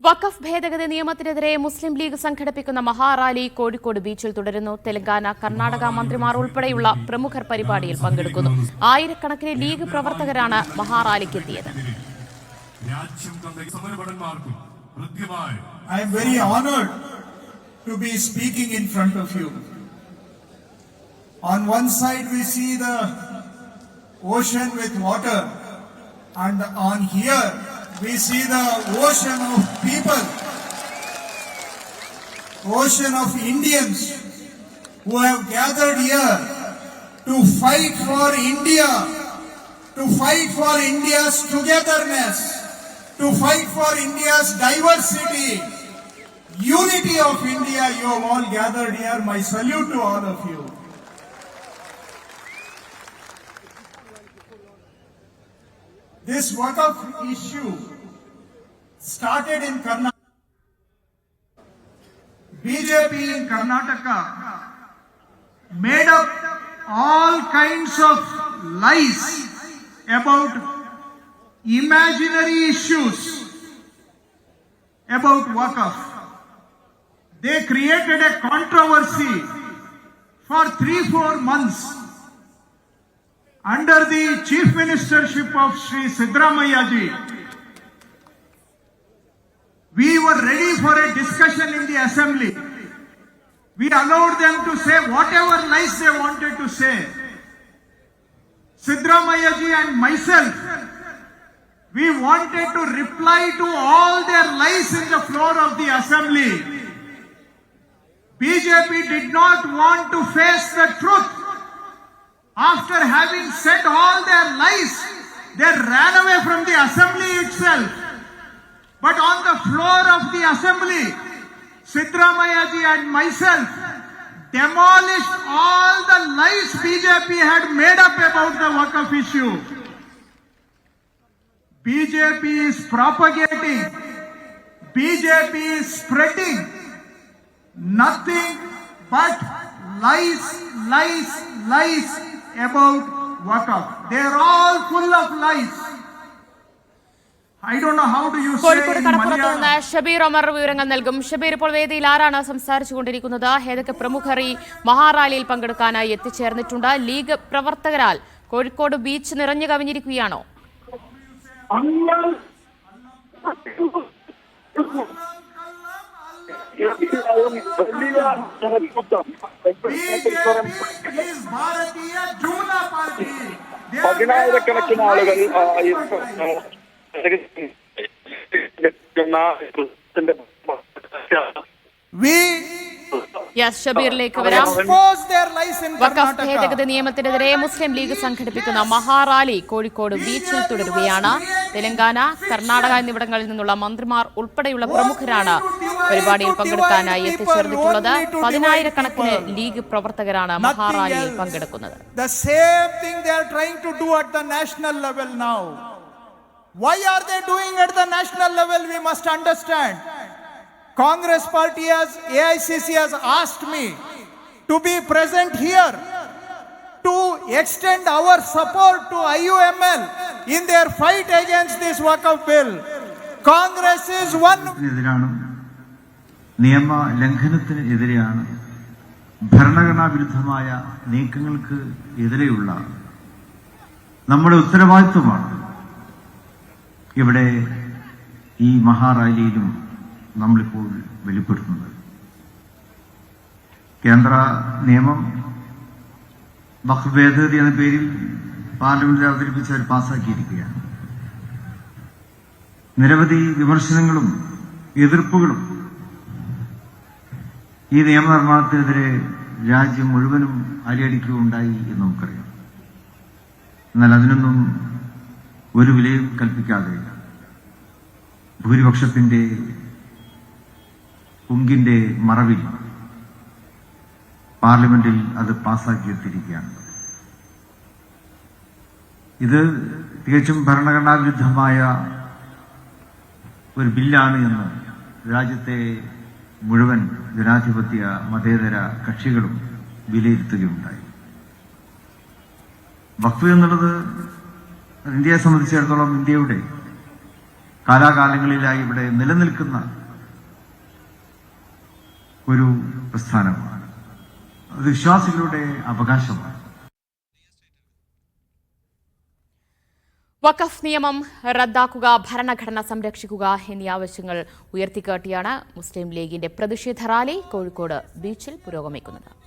വഖഫ് ഭേദഗതി നിയമത്തിനെതിരെ മുസ്ലിം ലീഗ് സംഘടിപ്പിക്കുന്ന മഹാറാലി കോഴിക്കോട് ബീച്ചിൽ തുടരുന്നു. തെലങ്കാന, കർണാടക മന്ത്രിമാർ ഉൾപ്പെടെയുള്ള പ്രമുഖർ പരിപാടിയിൽ പങ്കെടുക്കുന്നു. ആയിരക്കണക്കിന് ലീഗ് പ്രവർത്തകരാണ് മഹാറാലിക്ക് എത്തിയത്. I am very honored to be speaking in front of you. On one side we see the ocean with water, and on here we see the ocean of people, ocean of Indians who have gathered here to fight for India, to fight for India's togetherness, to fight for India's diversity, unity of India. You have all gathered here. My salute to all of you. This Waqf issue started in Karnataka. BJP in Karnataka made up all kinds of lies about imaginary issues about Waqf. They created a controversy for 3-4 months under the chief ministership of Sri Siddaramaiah ji. We were ready for a discussion in the assembly. We allowed them to say whatever lies they wanted to say. Siddaramaiah ji and myself, we wanted to reply to all their lies in the floor of the assembly. BJP did not want to face the truth. After having said all their lies, they ran away from the assembly itself. But on the floor of the assembly, Siddaramaiah ji and myself demolished all the lies BJP had made up about the Waqf issue. BJP is propagating, BJP is spreading nothing but lies, lies, lies about Waqf. They are all full of lies. I don't know how do you say Kozhikode in കടപ്പുറത്ത് Malayalam. നിന്ന് ഷബീർ ഒമർ വിവരങ്ങൾ നൽകും. ഷബീർ, ഇപ്പോൾ വേദിയിൽ ആരാണ് സംസാരിച്ചുകൊണ്ടിരിക്കുന്നത്? ഏതൊക്കെ പ്രമുഖർ ഈ മഹാറാലിയിൽ പങ്കെടുക്കാനായി എത്തിച്ചേർന്നിട്ടുണ്ട്? ലീഗ് പ്രവർത്തകരാൽ കോഴിക്കോട് ബീച്ച് നിറഞ്ഞു കവിഞ്ഞിരിക്കുകയാണോ? പതിനായിരക്കണക്കിന് ആളുകൾ ഷബീറിലേക്ക് വരാം. വഖഫ് ഭേദഗതി നിയമത്തിനെതിരെ മുസ്ലിം ലീഗ് സംഘടിപ്പിക്കുന്ന മഹാറാലി കോഴിക്കോട് ബീച്ചിൽ തുടരുകയാണ്. തെലങ്കാന, കർണാടക എന്നിവിടങ്ങളിൽ നിന്നുള്ള മന്ത്രിമാർ ഉൾപ്പെടെയുള്ള പ്രമുഖരാണ് പരിപാടിയിൽ പങ്കെടുക്കാനായി എത്തിച്ചേർന്നിട്ടുള്ളത്. 10,000-കണക്കിന് ലീഗ് പ്രവർത്തകരാണ് മഹാറാലിയിൽ പങ്കെടുക്കുന്നത്. Why are they doing at the national level? We must understand. Congress party AICC has asked me to be present here to extend our support to IUML in their fight against this Waqf bill. Congress is one. നിയമ ലംഘനത്തിന് എതിരെയാണ്, ഭരണഘടനാ വിരുദ്ധമായ നീക്കങ്ങൾക്ക് എതിരെയുള്ള നമ്മുടെ ഉത്തരവാദിത്വമാണ് ഇവിടെ ഈ മഹാറാലിയിലും നമ്മളിപ്പോൾ വെളിപ്പെടുത്തുന്നത്. കേന്ദ്ര നിയമം വഖഫ് ഭേദഗതി എന്ന പേരിൽ പാർലമെന്റിൽ അവതരിപ്പിച്ച് അവർ പാസാക്കിയിരിക്കുകയാണ്. നിരവധി വിമർശനങ്ങളും എതിർപ്പുകളും ഈ നിയമനിർമ്മാണത്തിനെതിരെ രാജ്യം മുഴുവനും അലയടിക്കുകയുണ്ടായി എന്ന് നമുക്കറിയാം. എന്നാൽ അതിനൊന്നും ഒരു വിലയും കൽപ്പിക്കാതെ ഭൂരിപക്ഷത്തിന്റെ പുങ്കിന്റെ മറവിൽ പാർലമെന്റിൽ അത് പാസാക്കിയെത്തിയിരിക്കുകയാണ്. ഇത് തികച്ചും ഭരണഘടനാ വിരുദ്ധമായ ഒരു ബില്ലാണ് എന്ന് രാജ്യത്തെ മുഴുവൻ ജനാധിപത്യ മതേതര കക്ഷികളും വിലയിരുത്തുകയുണ്ടായി. വഖഫ് എന്നുള്ളത് ഇന്ത്യയെ സംബന്ധിച്ചിടത്തോളം ഇന്ത്യയുടെ കാലാകാലങ്ങളിലായി ഇവിടെ നിലനിൽക്കുന്ന ഒരു പ്രസ്ഥാനമാണ്. അത് വിശ്വാസികളുടെ അവകാശമാണ്. വഖഫ് നിയമം റദ്ദാക്കുക, ഭരണഘടന സംരക്ഷിക്കുക എന്നീ ആവശ്യങ്ങൾ ഉയർത്തിക്കാട്ടിയാണ് മുസ്ലിം ലീഗിന്റെ പ്രതിഷേധ റാലി കോഴിക്കോട് ബീച്ചിൽ പുരോഗമിക്കുന്നത്.